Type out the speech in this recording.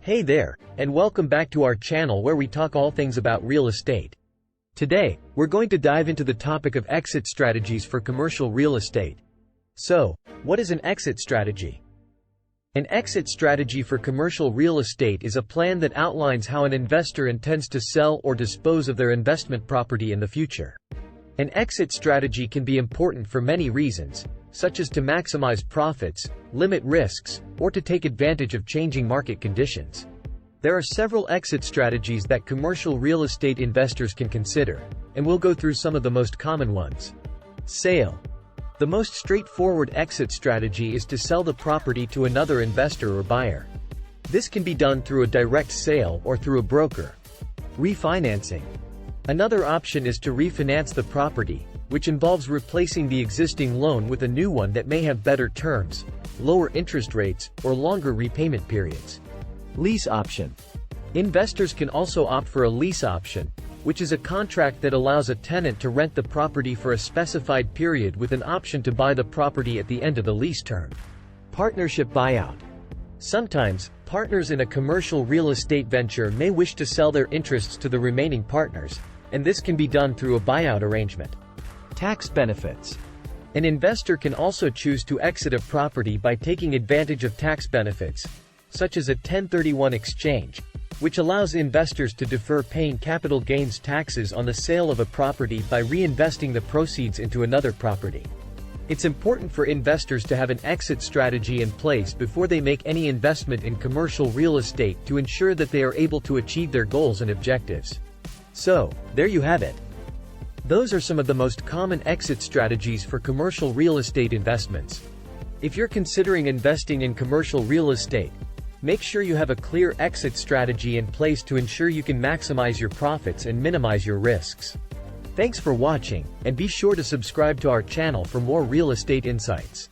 Hey there, and welcome back to our channel where we talk all things about real estate. Today, we're going to dive into the topic of exit strategies for commercial real estate. So, what is an exit strategy? An exit strategy for commercial real estate is a plan that outlines how an investor intends to sell or dispose of their investment property in the future. An exit strategy can be important for many reasons, such as to maximize profits, limit risks, or to take advantage of changing market conditions. There are several exit strategies that commercial real estate investors can consider, and we'll go through some of the most common ones. Sale. The most straightforward exit strategy is to sell the property to another investor or buyer. This can be done through a direct sale or through a broker. Refinancing. Another option is to refinance the property, which involves replacing the existing loan with a new one that may have better terms, lower interest rates, or longer repayment periods. Lease option. Investors can also opt for a lease option, which is a contract that allows a tenant to rent the property for a specified period with an option to buy the property at the end of the lease term. Partnership buyout. Sometimes, partners in a commercial real estate venture may wish to sell their interests to the remaining partners, and this can be done through a buyout arrangement. Tax benefits. An investor can also choose to exit a property by taking advantage of tax benefits, such as a 1031 exchange, which allows investors to defer paying capital gains taxes on the sale of a property by reinvesting the proceeds into another property. It's important for investors to have an exit strategy in place before they make any investment in commercial real estate to ensure that they are able to achieve their goals and objectives. So, there you have it. Those are some of the most common exit strategies for commercial real estate investments. If you're considering investing in commercial real estate, make sure you have a clear exit strategy in place to ensure you can maximize your profits and minimize your risks. Thanks for watching, and be sure to subscribe to our channel for more real estate insights.